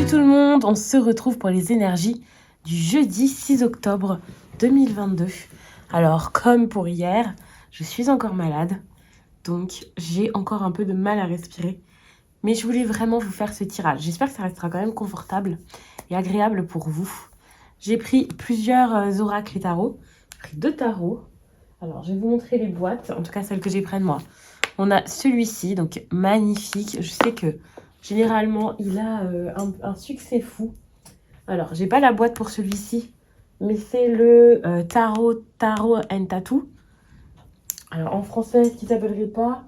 tout le monde, on se retrouve pour les énergies du jeudi 6 octobre 2022. Alors, comme pour hier, je suis encore malade, donc j'ai encore un peu de mal à respirer. Mais je voulais vraiment vous faire ce tirage. J'espère que ça restera quand même confortable et agréable pour vous. J'ai pris plusieurs oracles et tarots. J'ai pris 2 tarots. Alors, je vais vous montrer les boîtes, en tout cas celles que j'ai près de moi. On a celui-ci, donc magnifique. Je sais que généralement, il a un succès fou. Alors, j'ai pas la boîte pour celui-ci, mais c'est le Tarot and Tattoo. Alors, en français, ce qui s'appellerait pas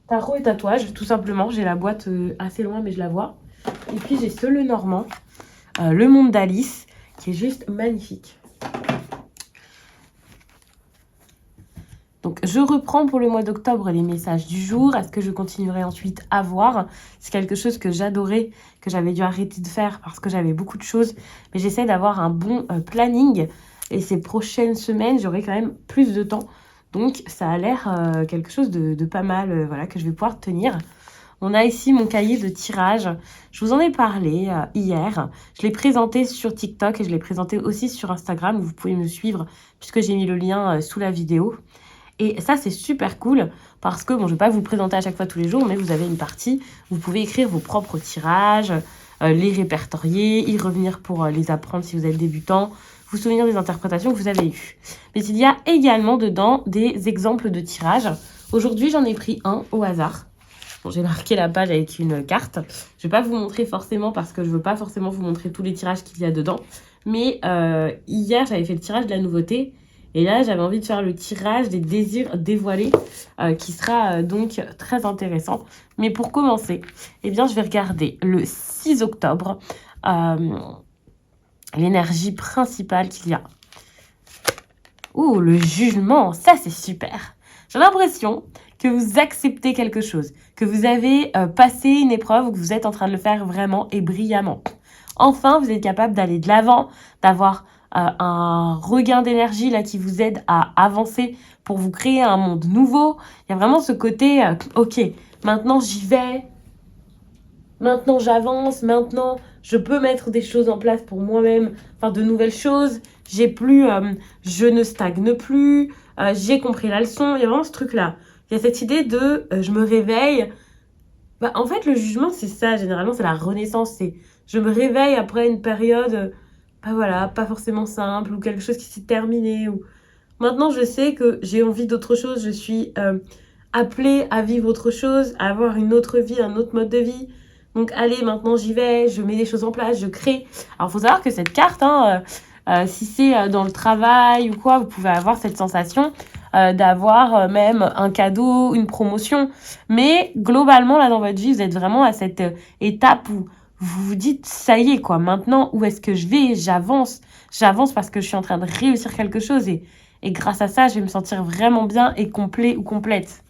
Tarot et tatouage, tout simplement. J'ai la boîte assez loin, mais je la vois. Et puis, j'ai ce Lenormand, le monde d'Alice, qui est juste magnifique. Donc, je reprends pour le mois d'octobre les messages du jour. Est-ce que je continuerai ensuite à voir? C'est quelque chose que j'adorais, que j'avais dû arrêter de faire parce que j'avais beaucoup de choses. Mais j'essaie d'avoir un bon planning. Et ces prochaines semaines, j'aurai quand même plus de temps. Donc, ça a l'air quelque chose de pas mal, voilà, que je vais pouvoir tenir. On a ici mon cahier de tirage. Je vous en ai parlé hier. Je l'ai présenté sur TikTok et je l'ai présenté aussi sur Instagram. Vous pouvez me suivre puisque j'ai mis le lien sous la vidéo. Et ça, c'est super cool parce que, bon, je ne vais pas vous le présenter à chaque fois tous les jours, mais vous avez une partie, vous pouvez écrire vos propres tirages, les répertorier, y revenir pour les apprendre si vous êtes débutant, vous souvenir des interprétations que vous avez eues. Mais il y a également dedans des exemples de tirages. Aujourd'hui, j'en ai pris un au hasard. Bon, j'ai marqué la page avec une carte. Je ne vais pas vous montrer forcément parce que je ne veux pas forcément vous montrer tous les tirages qu'il y a dedans. Mais hier, j'avais fait le tirage de la nouveauté. Et là, j'avais envie de faire le tirage des désirs dévoilés, qui sera donc très intéressant. Mais pour commencer, eh bien, je vais regarder le 6 octobre, l'énergie principale qu'il y a. Ouh, le jugement, ça c'est super. J'ai l'impression que vous acceptez quelque chose, que vous avez passé une épreuve ou que vous êtes en train de le faire vraiment et brillamment. Enfin, vous êtes capable d'aller de l'avant, d'avoir un regain d'énergie là qui vous aide à avancer pour vous créer un monde nouveau. Il y a vraiment ce côté, ok, maintenant j'y vais, maintenant j'avance, maintenant je peux mettre des choses en place pour moi-même, enfin de nouvelles choses. J'ai plus, je ne stagne plus, j'ai compris la leçon. Il y a vraiment ce truc-là. Il y a cette idée de je me réveille. Bah, en fait, le jugement, c'est ça. Généralement, c'est la renaissance. C'est je me réveille après une période, bah voilà, pas forcément simple ou quelque chose qui s'est terminé. Ou maintenant, je sais que j'ai envie d'autre chose. Je suis appelée à vivre autre chose, à avoir une autre vie, un autre mode de vie. Donc, allez, maintenant, j'y vais. Je mets des choses en place, je crée. Alors, il faut savoir que cette carte, si c'est dans le travail ou quoi, vous pouvez avoir cette sensation d'avoir même un cadeau, une promotion. Mais globalement, là, dans votre vie, vous êtes vraiment à cette étape où vous vous dites, ça y est, quoi, maintenant, où est-ce que je vais? J'avance. J'avance parce que je suis en train de réussir quelque chose et grâce à ça, je vais me sentir vraiment bien et complet ou complète.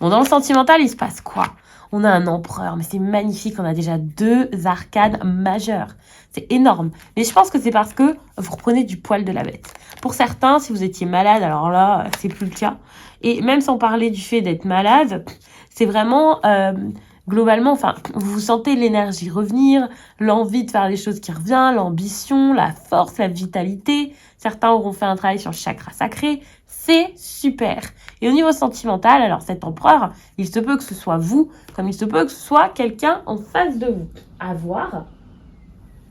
Bon, dans le sentimental, il se passe quoi? On a un empereur, mais c'est magnifique. On a déjà 2 arcanes majeures. C'est énorme. Mais je pense que c'est parce que vous reprenez du poil de la bête. Pour certains, si vous étiez malade, alors là, c'est plus le cas. Et même sans parler du fait d'être malade, c'est vraiment, globalement, enfin, vous sentez l'énergie revenir, l'envie de faire les choses qui revient, l'ambition, la force, la vitalité. Certains auront fait un travail sur le chakra sacré. C'est super. Et au niveau sentimental, alors cet empereur, il se peut que ce soit vous, comme il se peut que ce soit quelqu'un en face de vous. À voir.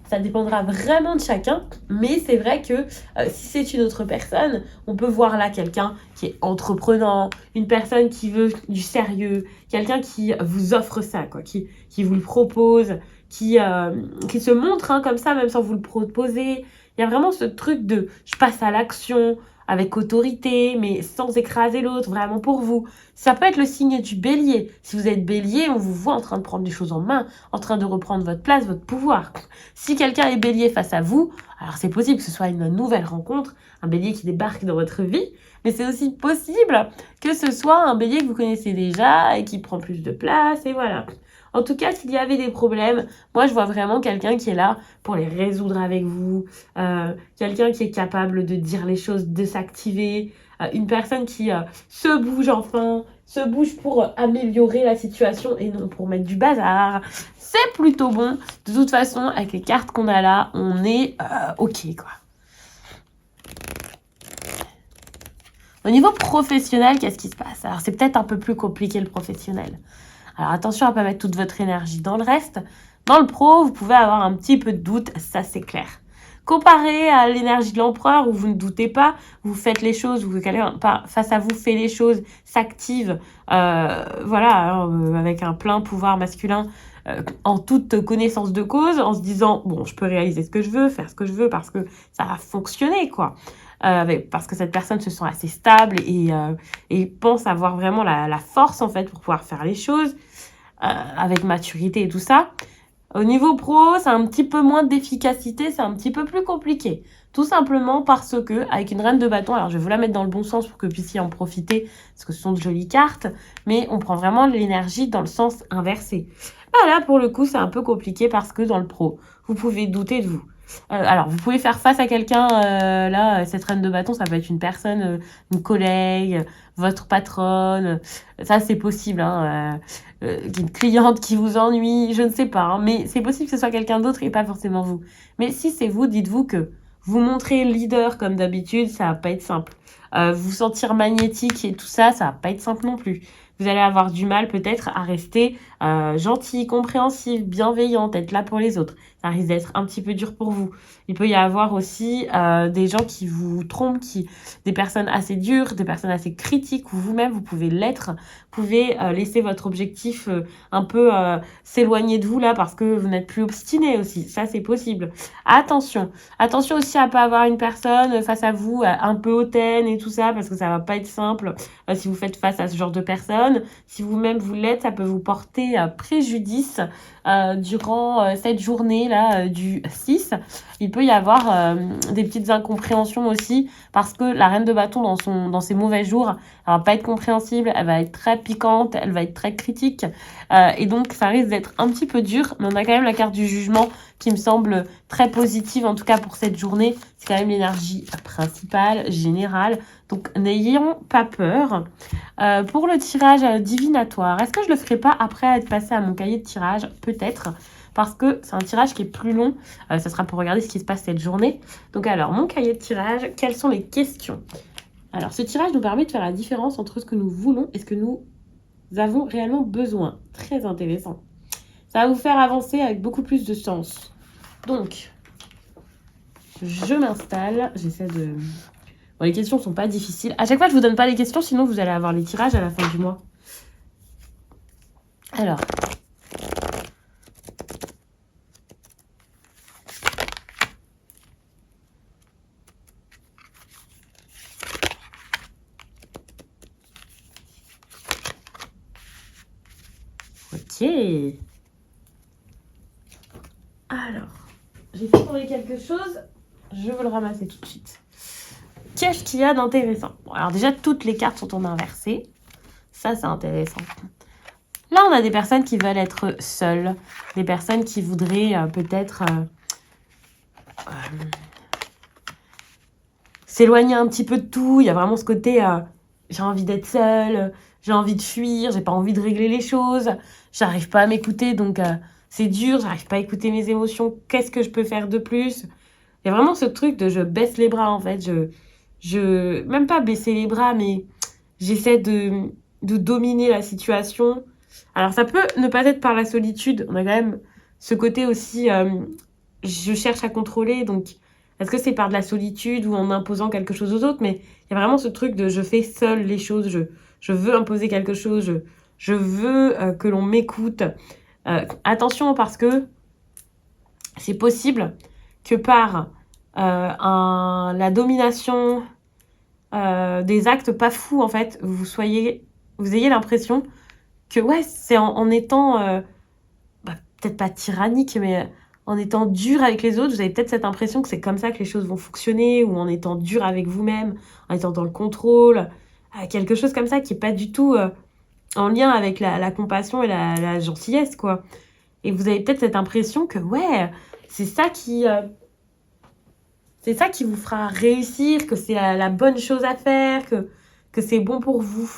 Ça dépendra vraiment de chacun, mais c'est vrai que si c'est une autre personne, on peut voir là quelqu'un qui est entreprenant, une personne qui veut du sérieux, quelqu'un qui vous offre ça, quoi, qui vous le propose, qui se montre comme ça, même sans vous le proposer. Il y a vraiment ce truc de je passe à l'action avec autorité, mais sans écraser l'autre, vraiment pour vous. Ça peut être le signe du bélier. Si vous êtes bélier, on vous voit en train de prendre des choses en main, en train de reprendre votre place, votre pouvoir. Si quelqu'un est bélier face à vous, alors c'est possible que ce soit une nouvelle rencontre, un bélier qui débarque dans votre vie, mais c'est aussi possible que ce soit un bélier que vous connaissez déjà et qui prend plus de place, et voilà. En tout cas, s'il y avait des problèmes, moi, je vois vraiment quelqu'un qui est là pour les résoudre avec vous, quelqu'un qui est capable de dire les choses, de s'activer, une personne qui se bouge enfin, se bougent pour améliorer la situation et non pour mettre du bazar. C'est plutôt bon. De toute façon, avec les cartes qu'on a là, on est ok, quoi. Au niveau professionnel, qu'est-ce qui se passe? Alors, c'est peut-être un peu plus compliqué le professionnel. Alors, attention à ne pas mettre toute votre énergie dans le reste. Dans le pro, vous pouvez avoir un petit peu de doute, ça c'est clair. Comparé à l'énergie de l'empereur, où vous ne doutez pas, vous faites les choses, vous quelqu'un face à vous fait les choses, s'active, avec un plein pouvoir masculin, en toute connaissance de cause, en se disant, bon, je peux réaliser ce que je veux, faire ce que je veux, parce que ça va fonctionner, quoi. Parce que cette personne se sent assez stable et pense avoir vraiment la force, en fait, pour pouvoir faire les choses, avec maturité et tout ça. Au niveau pro, c'est un petit peu moins d'efficacité, c'est un petit peu plus compliqué. Tout simplement parce que, avec une reine de bâton, alors je vais vous la mettre dans le bon sens pour que vous puissiez en profiter, parce que ce sont de jolies cartes, mais on prend vraiment l'énergie dans le sens inversé. Là, pour le coup, c'est un peu compliqué parce que dans le pro, vous pouvez douter de vous. Alors, vous pouvez faire face à quelqu'un, cette reine de bâton, ça peut être une personne, une collègue, votre patronne, ça c'est possible, une cliente qui vous ennuie, je ne sais pas, mais c'est possible que ce soit quelqu'un d'autre et pas forcément vous. Mais si c'est vous, dites-vous que vous montrez leader comme d'habitude, ça va pas être simple. Vous sentir magnétique et tout ça, ça va pas être simple non plus. Vous allez avoir du mal peut-être à rester gentil, compréhensif, bienveillante, être là pour les autres. Ça risque d'être un petit peu dur pour vous. Il peut y avoir aussi des gens qui vous trompent, des personnes assez dures, des personnes assez critiques, ou vous-même, vous pouvez l'être. Vous pouvez laisser votre objectif un peu s'éloigner de vous là parce que vous n'êtes plus obstiné aussi. Ça, c'est possible. Attention. Attention aussi à pas avoir une personne face à vous un peu hautaine et tout ça parce que ça va pas être simple si vous faites face à ce genre de personne. Si vous-même vous l'êtes, ça peut vous porter préjudice durant cette journée là du 6. Il peut y avoir des petites incompréhensions aussi parce que la reine de bâton dans ses mauvais jours, elle va pas être compréhensible, elle va être très piquante, elle va être très critique et donc ça risque d'être un petit peu dur, mais on a quand même la carte du jugement qui me semble très positive en tout cas pour cette journée. C'est quand même l'énergie principale, générale, donc n'ayons pas peur. Pour le tirage divinatoire, est-ce que je le ferai pas après être passé à mon cahier de tirage? Peut-être, parce que c'est un tirage qui est plus long. Ça sera pour regarder ce qui se passe cette journée. Donc alors, mon cahier de tirage, quelles sont les questions? Alors, ce tirage nous permet de faire la différence entre ce que nous voulons et ce que nous avons réellement besoin. Très intéressant. Ça va vous faire avancer avec beaucoup plus de sens. Donc, je m'installe. J'essaie de... Bon, les questions sont pas difficiles. À chaque fois, je vous donne pas les questions, sinon vous allez avoir les tirages à la fin du mois. Alors. Ok. Alors, j'ai fait tomber quelque chose. Je veux le ramasser tout de suite. Qu'est-ce qu'il y a d'intéressant? Bon, alors déjà, toutes les cartes sont en inversé. Ça, c'est intéressant. Là, on a des personnes qui veulent être seules. Des personnes qui voudraient peut-être s'éloigner un petit peu de tout. Il y a vraiment ce côté, j'ai envie d'être seule, j'ai envie de fuir, j'ai pas envie de régler les choses, j'arrive pas à m'écouter, donc c'est dur, j'arrive pas à écouter mes émotions, qu'est-ce que je peux faire de plus? Il y a vraiment ce truc de je baisse les bras, en fait. Même pas baisser les bras, mais j'essaie de dominer la situation. Alors, ça peut ne pas être par la solitude. On a quand même ce côté aussi, je cherche à contrôler. Donc, est-ce que c'est par de la solitude ou en imposant quelque chose aux autres? Mais il y a vraiment ce truc de je fais seule les choses. Je veux imposer quelque chose. Je veux que l'on m'écoute. Attention, parce que c'est possible que par la domination des actes pas fous, en fait, vous ayez l'impression que, ouais, c'est en étant, peut-être pas tyrannique, mais en étant dur avec les autres, vous avez peut-être cette impression que c'est comme ça que les choses vont fonctionner, ou en étant dur avec vous-même, en étant dans le contrôle, quelque chose comme ça qui est pas du tout en lien avec la compassion et la gentillesse, quoi. Et vous avez peut-être cette impression que, ouais, c'est ça qui vous fera réussir, que c'est la bonne chose à faire, que c'est bon pour vous.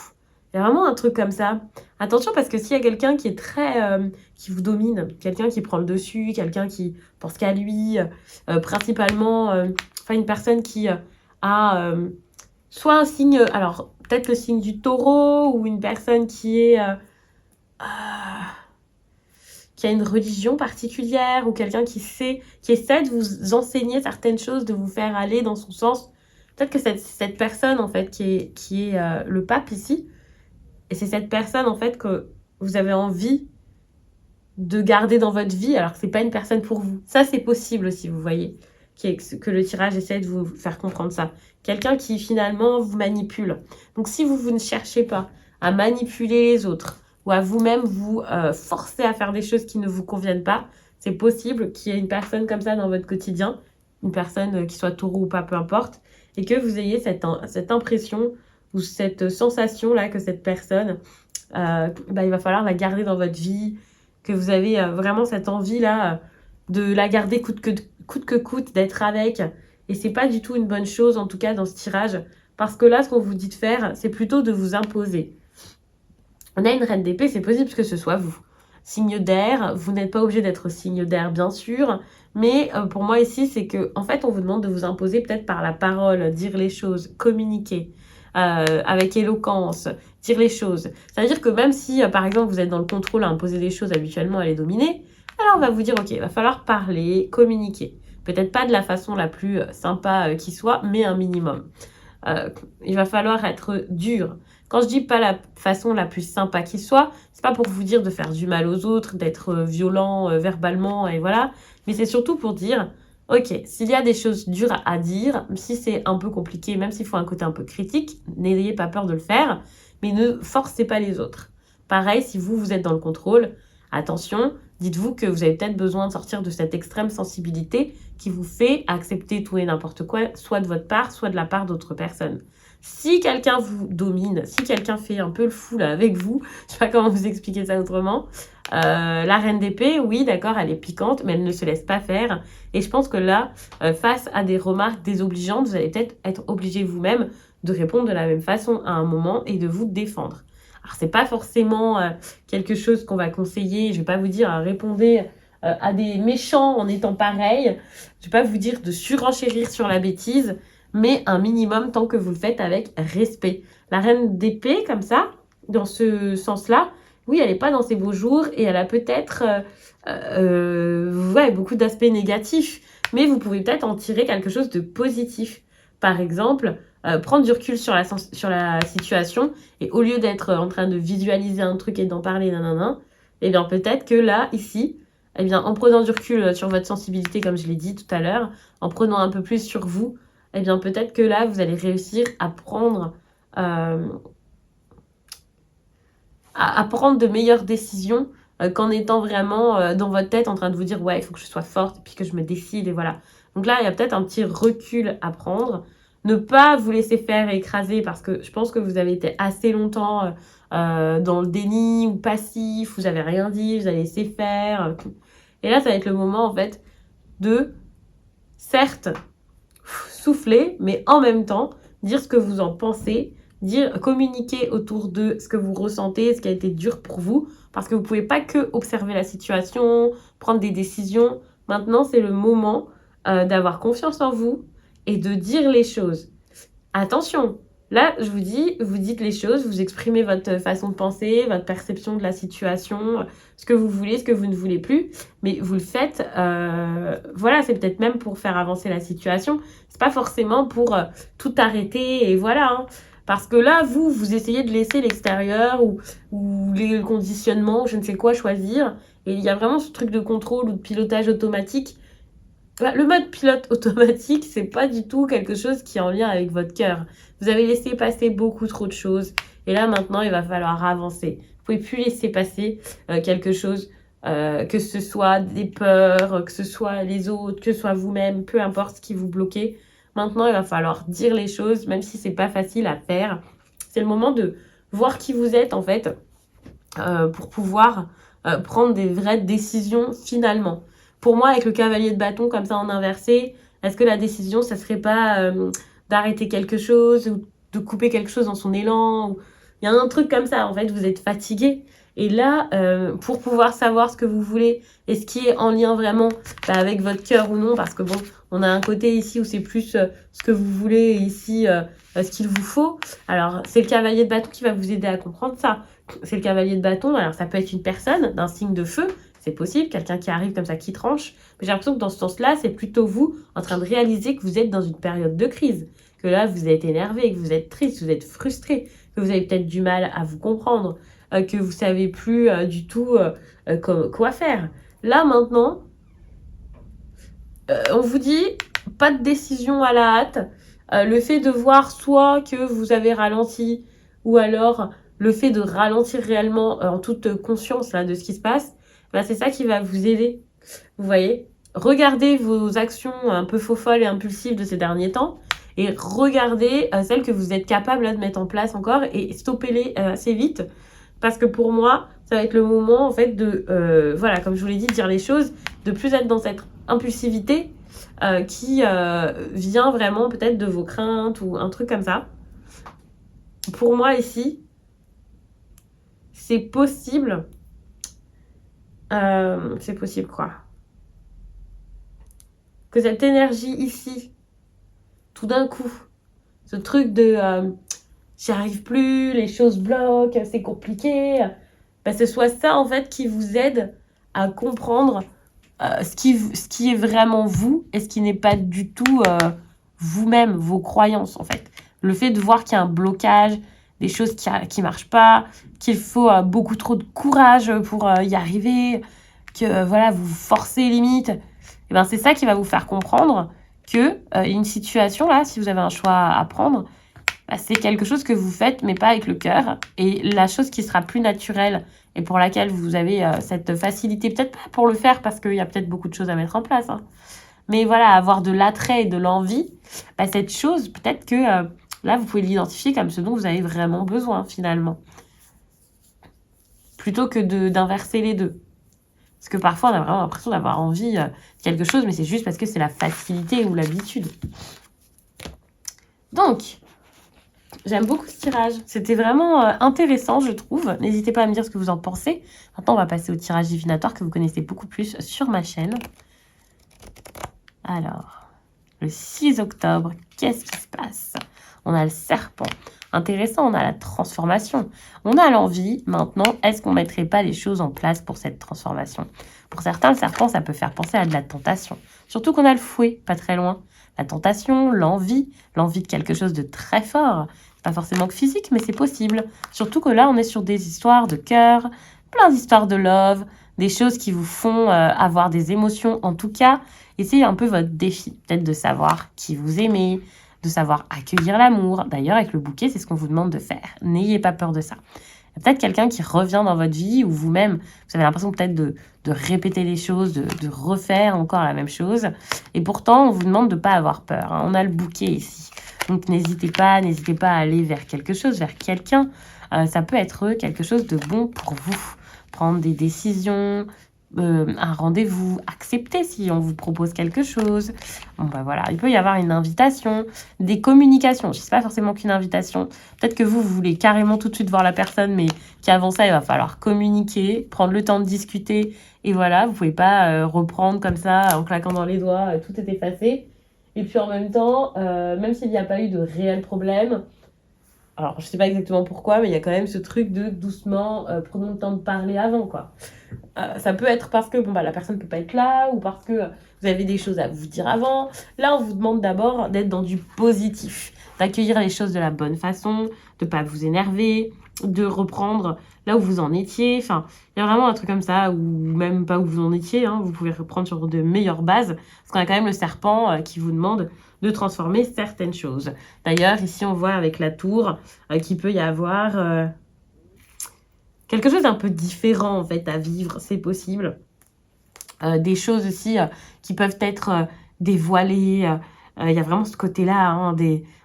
Il y a vraiment un truc comme ça. Attention, parce que s'il y a quelqu'un qui est qui vous domine, quelqu'un qui prend le dessus, quelqu'un qui pense qu'à lui, principalement, une personne qui a soit un signe, alors peut-être le signe du taureau, ou une personne qui a une religion particulière, ou quelqu'un qui essaie de vous enseigner certaines choses, de vous faire aller dans son sens. Peut-être que cette personne, en fait, qui est le pape ici, et c'est cette personne, en fait, que vous avez envie de garder dans votre vie, alors que c'est pas une personne pour vous. Ça, c'est possible aussi, vous voyez, que le tirage essaie de vous faire comprendre ça. Quelqu'un qui, finalement, vous manipule. Donc, si vous ne cherchez pas à manipuler les autres, ou à vous-même vous forcer à faire des choses qui ne vous conviennent pas, c'est possible qu'il y ait une personne comme ça dans votre quotidien, une personne qui soit taureau ou pas, peu importe, et que vous ayez cette impression ou cette sensation-là que cette personne, il va falloir la garder dans votre vie, que vous avez vraiment cette envie-là de la garder coûte que coûte, d'être avec. Et c'est pas du tout une bonne chose, en tout cas dans ce tirage, parce que là, ce qu'on vous dit de faire, c'est plutôt de vous imposer. On a une reine d'épée, c'est possible que ce soit vous. Signe d'air, vous n'êtes pas obligé d'être signe d'air, bien sûr, mais pour moi ici, c'est que, en fait, on vous demande de vous imposer peut-être par la parole, dire les choses, communiquer. Avec éloquence, dire les choses. Ça veut dire que même si, par exemple, vous êtes dans le contrôle à imposer des choses habituellement, à les dominer, alors on va vous dire, ok, il va falloir parler, communiquer. Peut-être pas de la façon la plus sympa qui soit, mais un minimum. Il va falloir être dur. Quand je dis pas la façon la plus sympa qui soit, c'est pas pour vous dire de faire du mal aux autres, d'être violent verbalement, et voilà, mais c'est surtout pour dire, ok, s'il y a des choses dures à dire, si c'est un peu compliqué, même s'il faut un côté un peu critique, n'ayez pas peur de le faire, mais ne forcez pas les autres. Pareil, si vous êtes dans le contrôle, attention, dites-vous que vous avez peut-être besoin de sortir de cette extrême sensibilité qui vous fait accepter tout et n'importe quoi, soit de votre part, soit de la part d'autres personnes. Si quelqu'un vous domine, si quelqu'un fait un peu le fou là avec vous, je sais pas comment vous expliquer ça autrement, la reine d'épée, oui, d'accord, elle est piquante, mais elle ne se laisse pas faire. Et je pense que là, face à des remarques désobligeantes, vous allez peut-être être obligé vous-même de répondre de la même façon à un moment et de vous défendre. Alors, c'est pas forcément quelque chose qu'on va conseiller. Je vais pas vous dire répondez à des méchants en étant pareil. Je vais pas vous dire de surenchérir sur la bêtise, mais un minimum tant que vous le faites avec respect. La reine d'épée, comme ça, dans ce sens-là, oui, elle n'est pas dans ses beaux jours et elle a peut-être beaucoup d'aspects négatifs, mais vous pouvez peut-être en tirer quelque chose de positif. Par exemple, prendre du recul sur la situation et au lieu d'être en train de visualiser un truc et d'en parler, et bien peut-être que là, ici, eh bien, en prenant du recul sur votre sensibilité, comme je l'ai dit tout à l'heure, en prenant un peu plus sur vous, eh bien peut-être que là, vous allez réussir à prendre de meilleures décisions qu'en étant vraiment dans votre tête en train de vous dire ouais, il faut que je sois forte et puis que je me décide et voilà. Donc là, il y a peut-être un petit recul à prendre. Ne pas vous laisser faire écraser parce que je pense que vous avez été assez longtemps dans le déni ou passif, vous n'avez rien dit, vous avez laissé faire. Et là, ça va être le moment en fait de, certes, souffler, mais en même temps, dire ce que vous en pensez, communiquer autour de ce que vous ressentez, ce qui a été dur pour vous, parce que vous ne pouvez pas que observer la situation, prendre des décisions. Maintenant, c'est le moment d'avoir confiance en vous et de dire les choses. Attention, là, je vous dis, vous dites les choses, vous exprimez votre façon de penser, votre perception de la situation, ce que vous voulez, ce que vous ne voulez plus, mais vous le faites, voilà, c'est peut-être même pour faire avancer la situation, c'est pas forcément pour tout arrêter et voilà, hein. Parce que là, vous essayez de laisser l'extérieur ou les conditionnements, je ne sais quoi, choisir, et il y a vraiment ce truc de contrôle ou de pilotage automatique. Le mode pilote automatique, c'est pas du tout quelque chose qui est en lien avec votre cœur. Vous avez laissé passer beaucoup trop de choses. Et là, maintenant, il va falloir avancer. Vous pouvez plus laisser passer quelque chose, que ce soit des peurs, que ce soit les autres, que ce soit vous-même, peu importe ce qui vous bloquez. Maintenant, il va falloir dire les choses, même si c'est pas facile à faire. C'est le moment de voir qui vous êtes, en fait, pour pouvoir prendre des vraies décisions finalement. Pour moi, avec le cavalier de bâton comme ça en inversé, est-ce que la décision, ça serait pas d'arrêter quelque chose ou de couper quelque chose dans son élan Il y a un truc comme ça, en fait, vous êtes fatigué. Et là, pour pouvoir savoir ce que vous voulez et ce qui est en lien vraiment avec votre cœur ou non, parce que bon, on a un côté ici où c'est plus ce que vous voulez et ici ce qu'il vous faut. Alors, c'est le cavalier de bâton qui va vous aider à comprendre ça. C'est le cavalier de bâton, alors ça peut être une personne d'un signe de feu, c'est possible, quelqu'un qui arrive comme ça, qui tranche. Mais j'ai l'impression que dans ce sens-là, c'est plutôt vous en train de réaliser que vous êtes dans une période de crise. Que là, vous êtes énervé, que vous êtes triste, vous êtes frustré, que vous avez peut-être du mal à vous comprendre, que vous savez plus du tout quoi faire. Là, maintenant, on vous dit, pas de décision à la hâte. Le fait de voir soit que vous avez ralenti, ou alors le fait de ralentir réellement en toute conscience là, de ce qui se passe, c'est ça qui va vous aider. Vous voyez, regardez vos actions un peu faux-folles et impulsives de ces derniers temps, et regardez celles que vous êtes capable là, de mettre en place encore, et stoppez-les assez vite. Parce que pour moi, ça va être le moment, en fait, de, voilà, comme je vous l'ai dit, de dire les choses, de plus être dans cette impulsivité qui vient vraiment peut-être de vos craintes ou un truc comme ça. Pour moi, ici, c'est possible. C'est possible, quoi. Que cette énergie ici, tout d'un coup, ce truc de j'y arrive plus, les choses bloquent, c'est compliqué, ce soit ça, en fait, qui vous aide à comprendre ce qui est vraiment vous et ce qui n'est pas du tout vous-même, vos croyances, en fait. Le fait de voir qu'il y a un blocage, des choses qui marchent pas, qu'il faut beaucoup trop de courage pour y arriver, que voilà, vous forcez limite, et c'est ça qui va vous faire comprendre que une situation, là, si vous avez un choix à prendre, c'est quelque chose que vous faites, mais pas avec le cœur. Et la chose qui sera plus naturelle et pour laquelle vous avez cette facilité, peut-être pas pour le faire parce qu'il y a peut-être beaucoup de choses à mettre en place, hein, mais voilà, avoir de l'attrait et de l'envie, cette chose, peut-être que là, vous pouvez l'identifier comme ce dont vous avez vraiment besoin, finalement. Plutôt que d'inverser les deux. Parce que parfois, on a vraiment l'impression d'avoir envie de quelque chose, mais c'est juste parce que c'est la facilité ou l'habitude. Donc, j'aime beaucoup ce tirage. C'était vraiment intéressant, je trouve. N'hésitez pas à me dire ce que vous en pensez. Maintenant, on va passer au tirage divinatoire que vous connaissez beaucoup plus sur ma chaîne. Alors, le 6 octobre, qu'est-ce qui se passe? On a le serpent. Intéressant, on a la transformation. On a l'envie. Maintenant, est-ce qu'on ne mettrait pas les choses en place pour cette transformation? Pour certains, le serpent, ça peut faire penser à de la tentation. Surtout qu'on a le fouet, pas très loin. La tentation, l'envie de quelque chose de très fort. Pas forcément que physique, mais c'est possible. Surtout que là, on est sur des histoires de cœur, plein d'histoires de love, des choses qui vous font avoir des émotions. En tout cas, essayez un peu votre défi. Peut-être de savoir qui vous aimez, de savoir accueillir l'amour. D'ailleurs, avec le bouquet, c'est ce qu'on vous demande de faire. N'ayez pas peur de ça. Il y a peut-être quelqu'un qui revient dans votre vie ou vous-même, vous avez l'impression peut-être de répéter les choses, de refaire encore la même chose. Et pourtant, on vous demande de ne pas avoir peur, hein. On a le bouquet ici. Donc, n'hésitez pas à aller vers quelque chose, vers quelqu'un. Ça peut être quelque chose de bon pour vous. Prendre des décisions, un rendez-vous, accepter si on vous propose quelque chose. Bon, voilà, il peut y avoir une invitation, des communications. Je ne sais pas forcément qu'une invitation. Peut-être que vous voulez carrément tout de suite voir la personne, mais qu'avant ça, il va falloir communiquer, prendre le temps de discuter. Et voilà, vous ne pouvez pas reprendre comme ça, en claquant dans les doigts, tout est effacé. Et puis en même temps, même s'il n'y a pas eu de réel problème, alors je sais pas exactement pourquoi, mais il y a quand même ce truc de doucement, prenons le temps de parler avant, quoi. Ça peut être parce que la personne ne peut pas être là, ou parce que vous avez des choses à vous dire avant. Là, on vous demande d'abord d'être dans du positif, d'accueillir les choses de la bonne façon, de ne pas vous énerver, de reprendre là où vous en étiez. Enfin, il y a vraiment un truc comme ça, ou même pas où vous en étiez, hein, vous pouvez reprendre sur de meilleures bases, parce qu'on a quand même le serpent qui vous demande de transformer certaines choses. D'ailleurs, ici, on voit avec la tour qu'il peut y avoir quelque chose d'un peu différent, en fait, à vivre, c'est possible. Des choses aussi qui peuvent être dévoilées. Il y a vraiment ce côté-là, hein,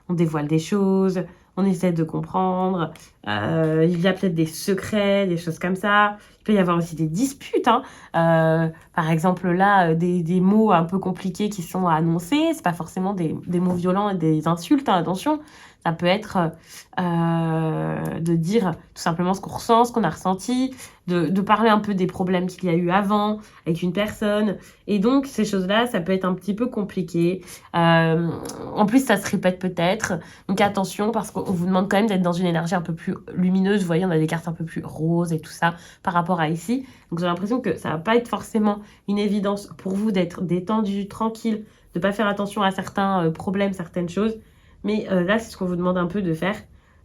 on dévoile des choses, on essaie de comprendre. Il y a peut-être des secrets, des choses comme ça. Il peut y avoir aussi des disputes, hein. Par exemple, là, des mots un peu compliqués qui sont annoncés. C'est pas forcément des mots violents et des insultes, hein, attention. Ça peut être de dire tout simplement ce qu'on ressent, ce qu'on a ressenti, de parler un peu des problèmes qu'il y a eu avant avec une personne. Et donc, ces choses-là, ça peut être un petit peu compliqué. En plus, ça se répète peut-être. Donc, attention, parce qu'on vous demande quand même d'être dans une énergie un peu plus lumineuse. Vous voyez, on a des cartes un peu plus roses et tout ça par rapport à ici. Donc, j'ai l'impression que ça va pas être forcément une évidence pour vous d'être détendu, tranquille, de pas faire attention à certains problèmes, certaines choses. Mais là, c'est ce qu'on vous demande un peu de faire.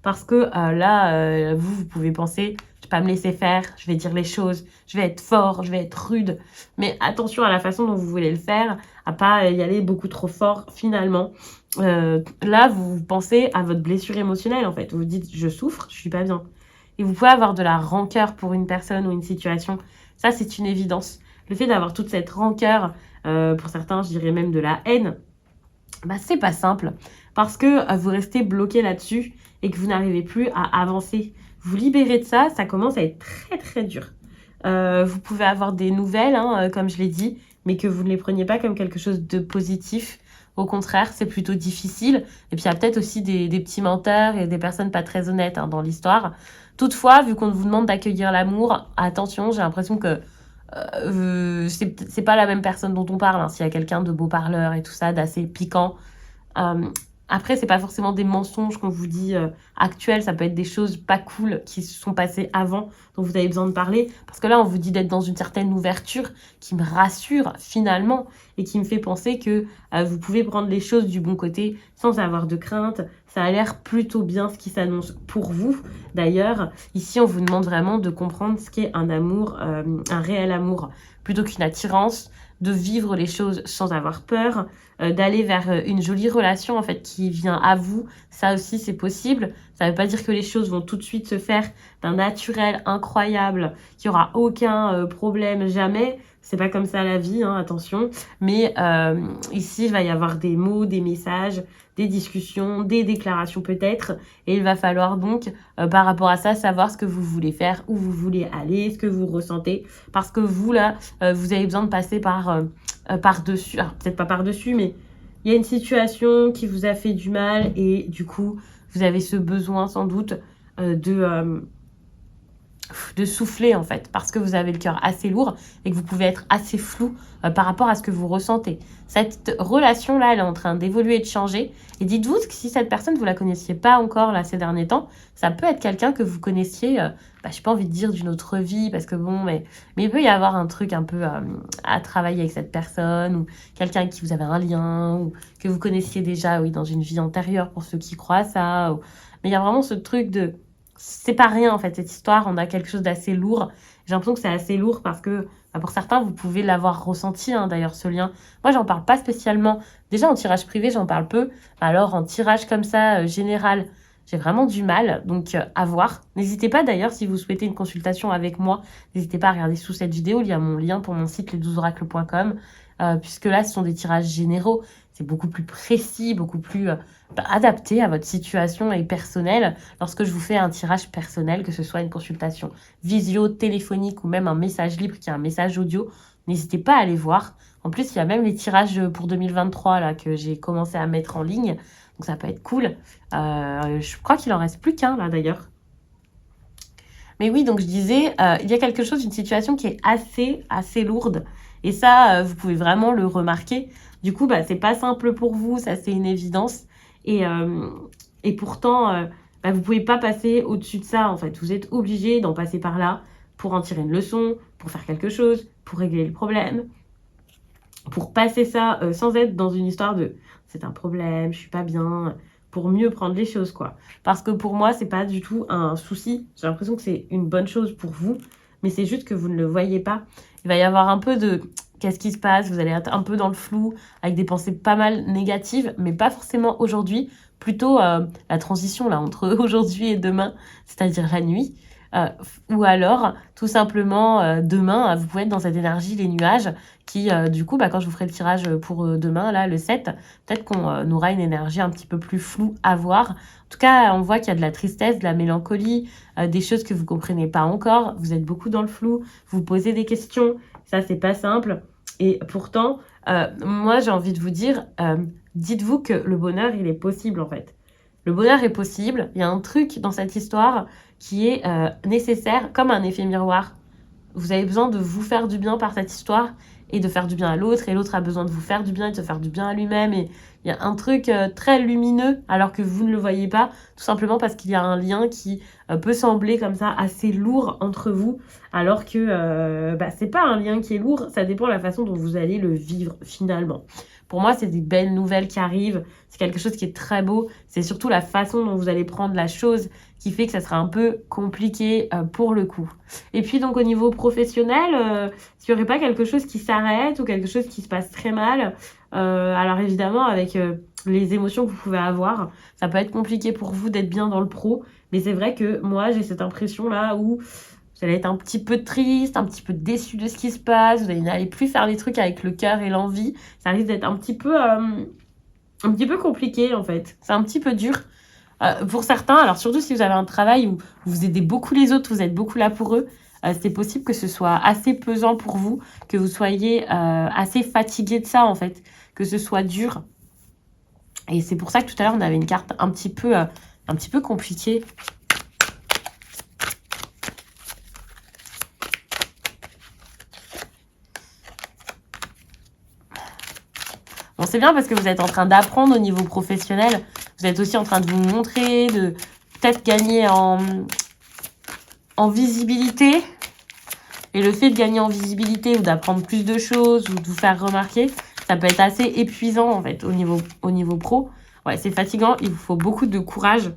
Parce que là, vous pouvez penser, je vais pas me laisser faire, je vais dire les choses, je vais être fort, je vais être rude. Mais attention à la façon dont vous voulez le faire, à pas y aller beaucoup trop fort finalement. Là, vous pensez à votre blessure émotionnelle en fait. Vous vous dites, je souffre, je suis pas bien. Et vous pouvez avoir de la rancœur pour une personne ou une situation. Ça, c'est une évidence. Le fait d'avoir toute cette rancœur, pour certains, je dirais même de la haine, bah, c'est pas simple parce que vous restez bloqué là-dessus et que vous n'arrivez plus à avancer. Vous libérer de ça, ça commence à être très très dur. Vous pouvez avoir des nouvelles, hein, comme je l'ai dit, mais que vous ne les preniez pas comme quelque chose de positif. Au contraire, c'est plutôt difficile. Et puis, il y a peut-être aussi des petits menteurs et des personnes pas très honnêtes hein, dans l'histoire. Toutefois, vu qu'on vous demande d'accueillir l'amour, attention, j'ai l'impression que c'est pas la même personne dont on parle. Hein. S'il y a quelqu'un de beau parleur et tout ça, d'assez piquant. Euh, Après, c'est pas forcément des mensonges qu'on vous dit actuels, ça peut être des choses pas cool qui se sont passées avant, dont vous avez besoin de parler. Parce que là, on vous dit d'être dans une certaine ouverture qui me rassure finalement et qui me fait penser que vous pouvez prendre les choses du bon côté sans avoir de crainte. Ça a l'air plutôt bien ce qui s'annonce pour vous. D'ailleurs, ici, on vous demande vraiment de comprendre ce qu'est un amour, un réel amour, plutôt qu'une attirance, de vivre les choses sans avoir peur, d'aller vers une jolie relation en fait qui vient à vous. Ça aussi, c'est possible. Ça ne veut pas dire que les choses vont tout de suite se faire d'un naturel incroyable, qu'il n'y aura aucun problème jamais. C'est pas comme ça la vie, hein, attention. Mais ici, il va y avoir des mots, des messages, des discussions, des déclarations peut-être. Et il va falloir donc, par rapport à ça, savoir ce que vous voulez faire, où vous voulez aller, ce que vous ressentez. Parce que vous, là, vous avez besoin de passer par-dessus. Alors, peut-être pas par-dessus, mais il y a une situation qui vous a fait du mal. Et du coup, vous avez ce besoin sans doute de souffler en fait, parce que vous avez le cœur assez lourd et que vous pouvez être assez flou par rapport à ce que vous ressentez. Cette relation-là, elle est en train d'évoluer et de changer. Et dites-vous que si cette personne, vous la connaissiez pas encore là ces derniers temps, ça peut être quelqu'un que vous connaissiez, j'ai pas envie de dire d'une autre vie, parce que bon, mais il peut y avoir un truc un peu à travailler avec cette personne, ou quelqu'un avec qui vous avez un lien, ou que vous connaissiez déjà, oui, dans une vie antérieure, pour ceux qui croient à ça. Mais il y a vraiment ce truc de c'est pas rien en fait cette histoire, on a quelque chose d'assez lourd. J'ai l'impression que c'est assez lourd parce que pour certains vous pouvez l'avoir ressenti hein, d'ailleurs ce lien. Moi j'en parle pas spécialement. Déjà en tirage privé j'en parle peu. Alors en tirage comme ça général j'ai vraiment du mal. Donc à voir. N'hésitez pas d'ailleurs si vous souhaitez une consultation avec moi. N'hésitez pas à regarder sous cette vidéo. Il y a mon lien pour mon site les12oracles.com puisque là ce sont des tirages généraux. C'est beaucoup plus précis, beaucoup plus adapté à votre situation et personnelle lorsque je vous fais un tirage personnel, que ce soit une consultation visio, téléphonique ou même un message libre qui est un message audio. N'hésitez pas à aller voir. En plus, il y a même les tirages pour 2023 là, que j'ai commencé à mettre en ligne. Donc ça peut être cool. Je crois qu'il en reste plus qu'un là d'ailleurs. Mais oui, donc je disais, il y a quelque chose, une situation qui est assez lourde. Et ça, vous pouvez vraiment le remarquer. Du coup, c'est pas simple pour vous, ça c'est une évidence. Et pourtant, vous pouvez pas passer au-dessus de ça, en fait. Vous êtes obligé d'en passer par là pour en tirer une leçon, pour faire quelque chose, pour régler le problème, pour passer ça sans être dans une histoire de « c'est un problème, je suis pas bien », pour mieux prendre les choses, quoi. Parce que pour moi, c'est pas du tout un souci. J'ai l'impression que c'est une bonne chose pour vous, mais c'est juste que vous ne le voyez pas. Il va y avoir un peu de qu'est-ce qui se passe, vous allez être un peu dans le flou, avec des pensées pas mal négatives, mais pas forcément aujourd'hui, plutôt la transition là entre aujourd'hui et demain, c'est-à-dire la nuit. Ou alors, tout simplement, demain, vous pouvez être dans cette énergie, les nuages, qui, du coup, quand je vous ferai le tirage pour demain, là, le 7, peut-être qu'on aura une énergie un petit peu plus floue à voir. En tout cas, on voit qu'il y a de la tristesse, de la mélancolie, des choses que vous comprenez pas encore. Vous êtes beaucoup dans le flou, vous posez des questions, ça, c'est pas simple. Et pourtant, moi, j'ai envie de vous dire, dites-vous que le bonheur, il est possible, en fait. Le bonheur est possible. Il y a un truc dans cette histoire qui est nécessaire, comme un effet miroir. Vous avez besoin de vous faire du bien par cette histoire et de faire du bien à l'autre, et l'autre a besoin de vous faire du bien et de se faire du bien à lui-même. Et il y a un truc très lumineux alors que vous ne le voyez pas, tout simplement parce qu'il y a un lien qui peut sembler comme ça assez lourd entre vous, alors que c'est pas un lien qui est lourd, ça dépend de la façon dont vous allez le vivre finalement. Pour moi, c'est des belles nouvelles qui arrivent, c'est quelque chose qui est très beau, c'est surtout la façon dont vous allez prendre la chose qui fait que ça sera un peu compliqué pour le coup. Et puis donc au niveau professionnel, s'il n'y aurait pas quelque chose qui s'arrête ou quelque chose qui se passe très mal, alors évidemment avec les émotions que vous pouvez avoir, ça peut être compliqué pour vous d'être bien dans le pro, mais c'est vrai que moi j'ai cette impression là où vous allez être un petit peu triste, un petit peu déçu de ce qui se passe, vous n'allez plus faire les trucs avec le cœur et l'envie, ça risque d'être un petit peu compliqué en fait, c'est un petit peu dur. Pour certains, alors surtout si vous avez un travail où vous aidez beaucoup les autres, vous êtes beaucoup là pour eux, c'est possible que ce soit assez pesant pour vous, que vous soyez assez fatigué de ça en fait, que ce soit dur. Et c'est pour ça que tout à l'heure on avait une carte un petit peu compliquée. Bon, c'est bien parce que vous êtes en train d'apprendre au niveau professionnel. Vous êtes aussi en train de vous montrer, de peut-être gagner en visibilité. Et le fait de gagner en visibilité ou d'apprendre plus de choses ou de vous faire remarquer, ça peut être assez épuisant en fait au niveau pro. Ouais, c'est fatigant, il vous faut beaucoup de courage.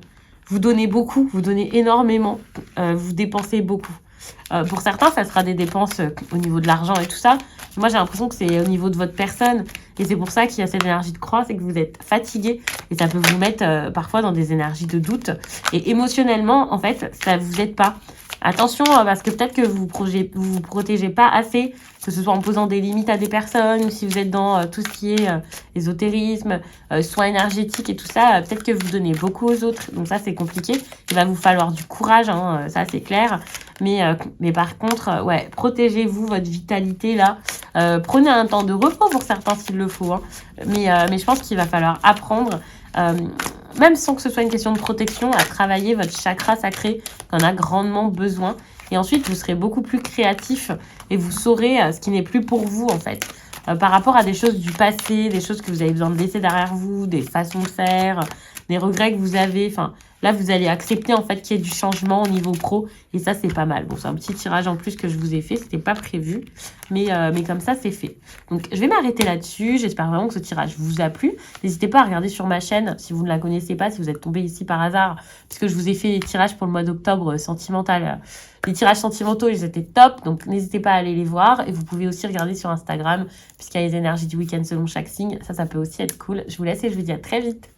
Vous donnez beaucoup, vous donnez énormément, vous dépensez beaucoup. Pour certains, ça sera des dépenses au niveau de l'argent et tout ça. Moi, j'ai l'impression que c'est au niveau de votre personne. Et c'est pour ça qu'il y a cette énergie de croix, c'est que vous êtes fatigué. Et ça peut vous mettre parfois dans des énergies de doute. Et émotionnellement, en fait, ça ne vous aide pas. Attention, parce que peut-être que vous vous protégez pas assez, que ce soit en posant des limites à des personnes, ou si vous êtes dans tout ce qui est ésotérisme, soins énergétiques et tout ça, peut-être que vous donnez beaucoup aux autres. Donc ça, c'est compliqué. Il va vous falloir du courage, hein, ça c'est clair. Mais par contre, ouais, protégez-vous, votre vitalité là. Prenez un temps de repos pour certains s'il le faut. Hein. Mais je pense qu'il va falloir apprendre, même sans que ce soit une question de protection, à travailler votre chakra sacré qui en a grandement besoin. Et ensuite, vous serez beaucoup plus créatif et vous saurez ce qui n'est plus pour vous en fait. Par rapport à des choses du passé, des choses que vous avez besoin de laisser derrière vous, des façons de faire, des regrets que vous avez. Enfin, là, vous allez accepter en fait qu'il y ait du changement au niveau pro. Et ça, c'est pas mal. Bon, c'est un petit tirage en plus que je vous ai fait. C'était pas prévu. Mais comme ça, c'est fait. Donc, je vais m'arrêter là-dessus. J'espère vraiment que ce tirage vous a plu. N'hésitez pas à regarder sur ma chaîne si vous ne la connaissez pas, si vous êtes tombé ici par hasard. Puisque je vous ai fait les tirages pour le mois d'octobre sentimental. Les tirages sentimentaux, ils étaient top. Donc, n'hésitez pas à aller les voir. Et vous pouvez aussi regarder sur Instagram, puisqu'il y a les énergies du week-end selon chaque signe. Ça peut aussi être cool. Je vous laisse et je vous dis à très vite.